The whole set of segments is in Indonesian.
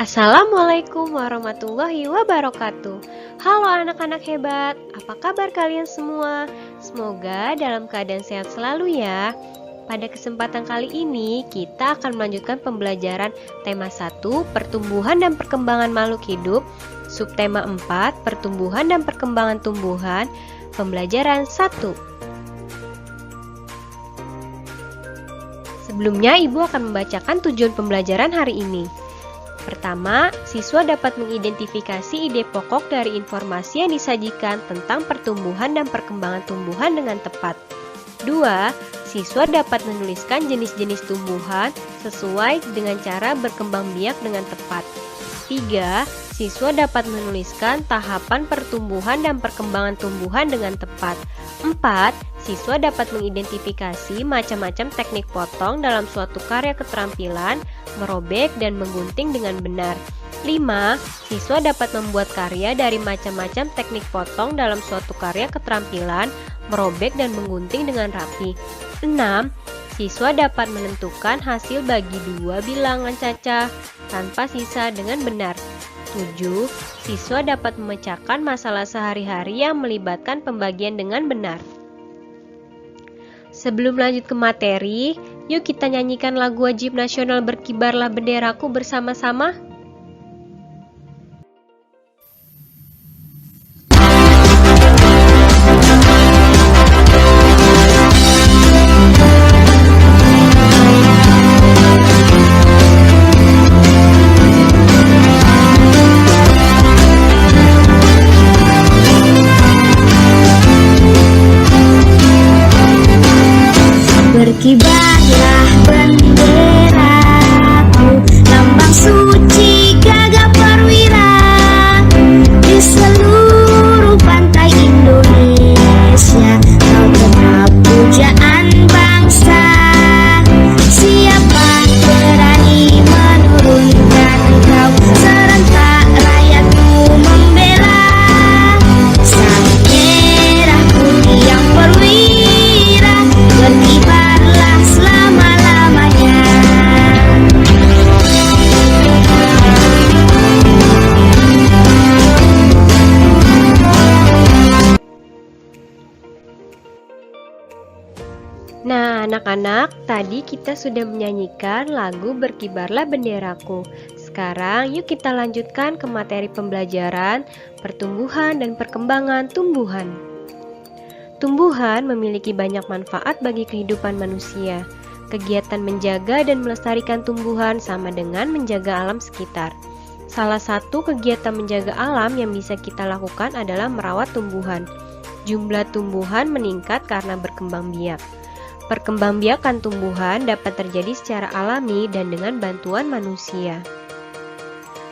Assalamualaikum warahmatullahi wabarakatuh. Halo anak-anak hebat, apa kabar kalian semua? Semoga dalam keadaan sehat selalu ya. Pada kesempatan kali ini, kita akan melanjutkan pembelajaran tema 1, pertumbuhan dan perkembangan makhluk hidup, subtema 4, pertumbuhan dan perkembangan tumbuhan, pembelajaran 1. Sebelumnya, Ibu akan membacakan tujuan pembelajaran hari ini. Pertama, siswa dapat mengidentifikasi ide pokok dari informasi yang disajikan tentang pertumbuhan dan perkembangan tumbuhan dengan tepat. 2. Siswa dapat menuliskan jenis-jenis tumbuhan sesuai dengan cara berkembang biak dengan tepat. 3. Siswa dapat menuliskan tahapan pertumbuhan dan perkembangan tumbuhan dengan tepat. 4. Siswa dapat mengidentifikasi macam-macam teknik potong dalam suatu karya keterampilan, merobek dan menggunting dengan benar. 5. Siswa dapat membuat karya dari macam-macam teknik potong dalam suatu karya keterampilan, merobek dan menggunting dengan rapi. 6. Siswa dapat menentukan hasil bagi dua bilangan cacah tanpa sisa dengan benar. 7. Siswa dapat memecahkan masalah sehari-hari yang melibatkan pembagian dengan benar. Sebelum lanjut ke materi, yuk kita nyanyikan lagu wajib nasional Berkibarlah Benderaku bersama-sama. Berkibarlah benderaku, lambang suci gagah perwira di seluruh pantai Indonesia. Kau kena pujaan bangsa, siapa berani menurunkan kau? Serentak rakyatku membela sang merah putih yang perwira. Berkibarlah selama-lamanya. Nah, anak-anak, tadi kita sudah menyanyikan lagu Berkibarlah Benderaku. Sekarang yuk kita lanjutkan ke materi pembelajaran pertumbuhan dan perkembangan tumbuhan. Tumbuhan memiliki banyak manfaat bagi kehidupan manusia. Kegiatan menjaga dan melestarikan tumbuhan sama dengan menjaga alam sekitar. Salah satu kegiatan menjaga alam yang bisa kita lakukan adalah merawat tumbuhan. Jumlah tumbuhan meningkat karena berkembang biak. Perkembangbiakan tumbuhan dapat terjadi secara alami dan dengan bantuan manusia.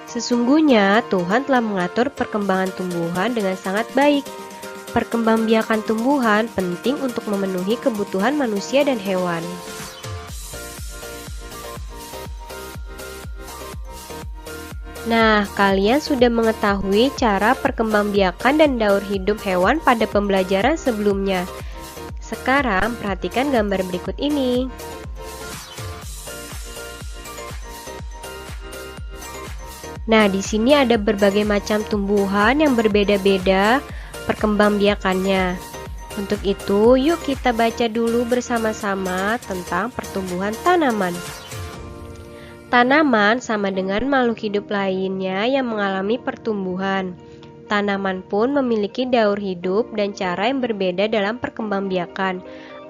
Sesungguhnya Tuhan telah mengatur perkembangan tumbuhan dengan sangat baik. Perkembangbiakan tumbuhan penting untuk memenuhi kebutuhan manusia dan hewan. Nah, kalian sudah mengetahui cara perkembangbiakan dan daur hidup hewan pada pembelajaran sebelumnya. Sekarang perhatikan gambar berikut ini. Nah, di sini ada berbagai macam tumbuhan yang berbeda-beda perkembangbiakannya. Untuk itu, yuk kita baca dulu bersama-sama tentang pertumbuhan tanaman. Tanaman sama dengan makhluk hidup lainnya yang mengalami pertumbuhan. Tanaman pun memiliki daur hidup dan cara yang berbeda dalam perkembangbiakan.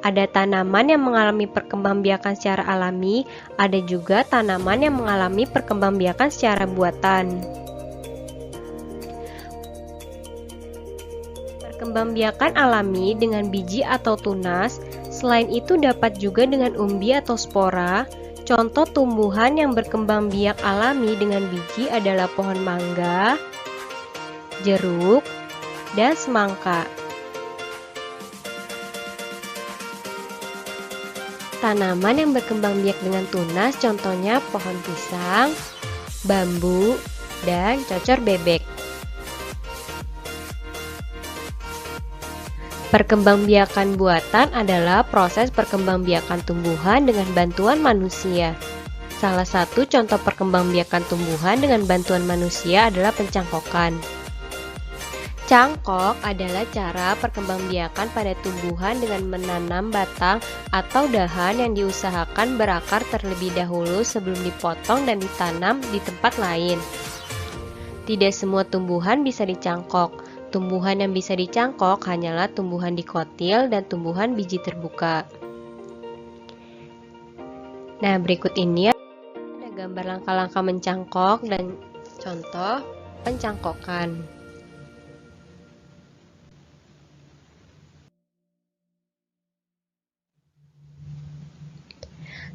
Ada tanaman yang mengalami perkembangbiakan secara alami, ada juga tanaman yang mengalami perkembangbiakan secara buatan. Perkembangbiakan alami dengan biji atau tunas, selain itu dapat juga dengan umbi atau spora. Contoh tumbuhan yang berkembang biak alami dengan biji adalah pohon mangga, jeruk, dan semangka. Tanaman yang berkembang biak dengan tunas contohnya pohon pisang, bambu, dan cocor bebek. Perkembangbiakan buatan adalah proses perkembangbiakan tumbuhan dengan bantuan manusia. Salah satu contoh perkembangbiakan tumbuhan dengan bantuan manusia adalah pencangkokan. Cangkok adalah cara perkembangbiakan pada tumbuhan dengan menanam batang atau dahan yang diusahakan berakar terlebih dahulu sebelum dipotong dan ditanam di tempat lain. Tidak semua tumbuhan bisa dicangkok. Tumbuhan yang bisa dicangkok hanyalah tumbuhan dikotil dan tumbuhan biji terbuka. Nah, berikut ini ada gambar langkah-langkah mencangkok dan contoh pencangkokan.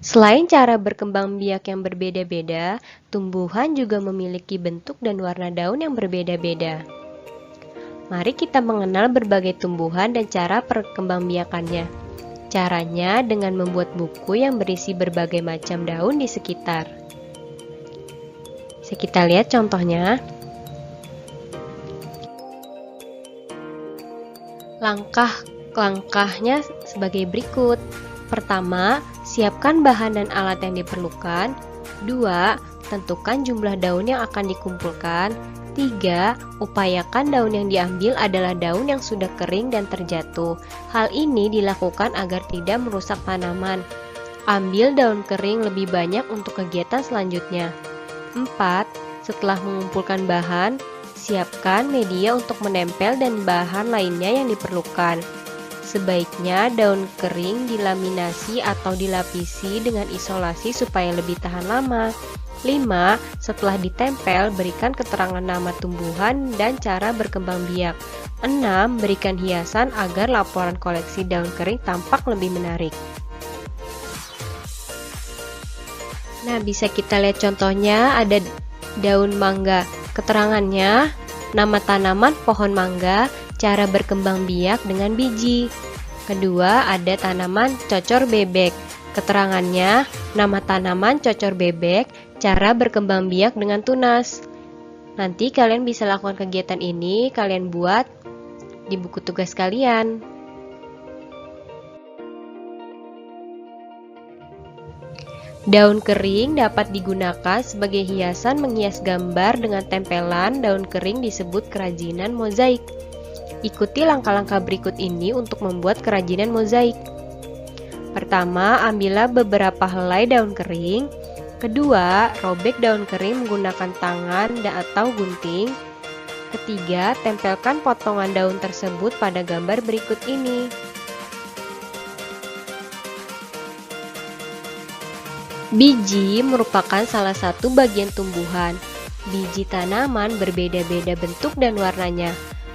Selain cara berkembang biak yang berbeda-beda, tumbuhan juga memiliki bentuk dan warna daun yang berbeda-beda. Mari kita mengenal berbagai tumbuhan dan cara perkembangbiakannya. Caranya dengan membuat buku yang berisi berbagai macam daun di sekitar. Bisa kita lihat contohnya. Langkah-langkahnya sebagai berikut. Pertama, siapkan bahan dan alat yang diperlukan. 2. Tentukan jumlah daun yang akan dikumpulkan. 3. Upayakan daun yang diambil adalah daun yang sudah kering dan terjatuh. Hal ini dilakukan agar tidak merusak tanaman. Ambil daun kering lebih banyak untuk kegiatan selanjutnya. 4. Setelah mengumpulkan bahan, siapkan media untuk menempel dan bahan lainnya yang diperlukan. Sebaiknya daun kering dilaminasi atau dilapisi dengan isolasi supaya lebih tahan lama. 5. Setelah ditempel, berikan keterangan nama tumbuhan dan cara berkembang biak. 6. Berikan hiasan agar laporan koleksi daun kering tampak lebih menarik. Nah, bisa kita lihat contohnya ada daun mangga. Keterangannya, nama tanaman pohon mangga, cara berkembang biak dengan biji. Kedua, ada tanaman cocor bebek. Keterangannya, nama tanaman cocor bebek, cara berkembang biak dengan tunas. Nanti kalian bisa lakukan kegiatan ini, kalian buat di buku tugas kalian. Daun kering dapat digunakan sebagai hiasan menghias gambar dengan tempelan daun kering disebut kerajinan mozaik. Ikuti langkah-langkah berikut ini untuk membuat kerajinan mozaik. Pertama, ambillah beberapa helai daun kering. Kedua, robek daun kering menggunakan tangan atau gunting. Ketiga, tempelkan potongan daun tersebut pada gambar berikut ini. Biji merupakan salah satu bagian tumbuhan. Biji tanaman berbeda-beda bentuk dan warnanya.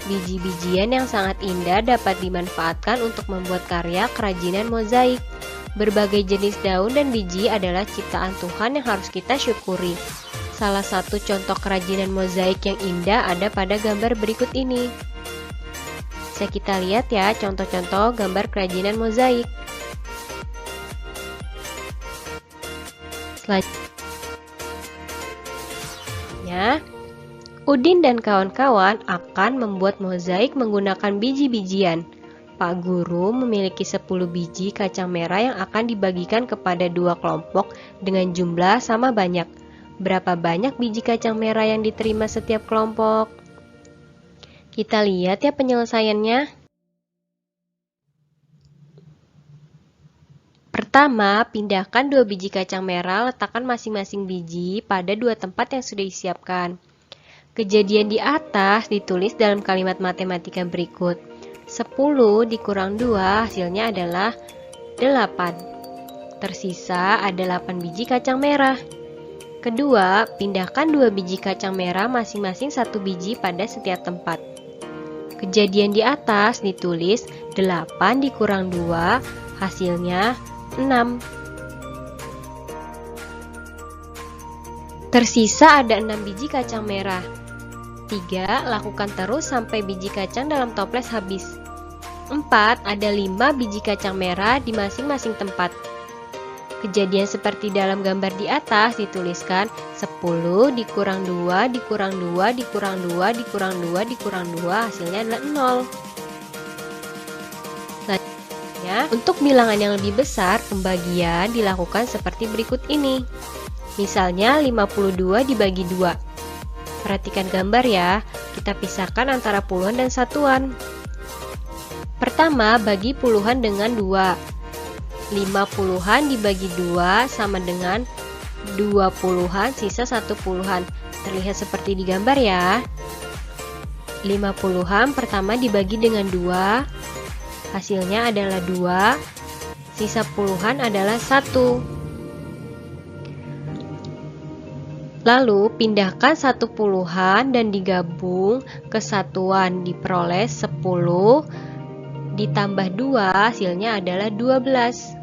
Biji-bijian yang sangat indah dapat dimanfaatkan untuk membuat karya kerajinan mozaik. Berbagai jenis daun dan biji adalah ciptaan Tuhan yang harus kita syukuri. Salah satu contoh kerajinan mozaik yang indah ada pada gambar berikut ini. Bisa kita lihat ya contoh-contoh gambar kerajinan mozaik. Selanjutnya, Udin dan kawan-kawan akan membuat mozaik menggunakan biji-bijian. Pak Guru memiliki 10 biji kacang merah yang akan dibagikan kepada 2 kelompok dengan jumlah sama banyak. Berapa banyak biji kacang merah yang diterima setiap kelompok? Kita lihat ya penyelesaiannya. Pertama, pindahkan 2 biji kacang merah, letakkan masing-masing biji pada 2 tempat yang sudah disiapkan. Kejadian di atas ditulis dalam kalimat matematika berikut. 10 dikurang 2 hasilnya adalah 8. Tersisa ada 8 biji kacang merah. Kedua, pindahkan 2 biji kacang merah masing-masing 1 biji pada setiap tempat. Kejadian di atas ditulis 8 dikurang 2 hasilnya 6. Tersisa ada 6 biji kacang merah. 3. Lakukan terus sampai biji kacang dalam toples habis. 4. Ada 5 biji kacang merah di masing-masing tempat. Kejadian seperti dalam gambar di atas dituliskan 10 dikurang 2 dikurang 2 dikurang 2 dikurang 2 dikurang 2 hasilnya adalah 0. Selanjutnya, untuk bilangan yang lebih besar, pembagian dilakukan seperti berikut ini. Misalnya 52 dibagi 2. Perhatikan gambar ya, kita pisahkan antara puluhan dan satuan. Pertama, bagi puluhan dengan 2. 5 puluhan dibagi 2 sama dengan 2 puluhan sisa 1 puluhan. Terlihat seperti di gambar ya. 5 puluhan pertama dibagi dengan 2, hasilnya adalah 2, sisa puluhan adalah 1. Lalu pindahkan 1 puluhan dan digabung ke satuan, diperoleh 10 ditambah 2 hasilnya adalah 12.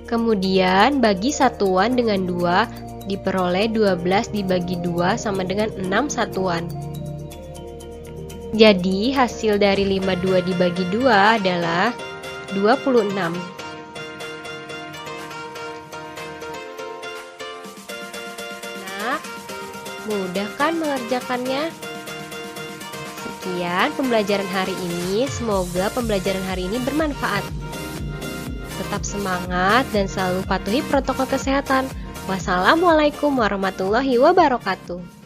Kemudian bagi satuan dengan 2 diperoleh 12 dibagi 2 sama dengan 6 satuan. Jadi hasil dari 52 dibagi 2 adalah 26. Nah, mudah kan mengerjakannya? Sekian pembelajaran hari ini, semoga pembelajaran hari ini bermanfaat. Tetap semangat dan selalu patuhi protokol kesehatan. Wassalamualaikum warahmatullahi wabarakatuh.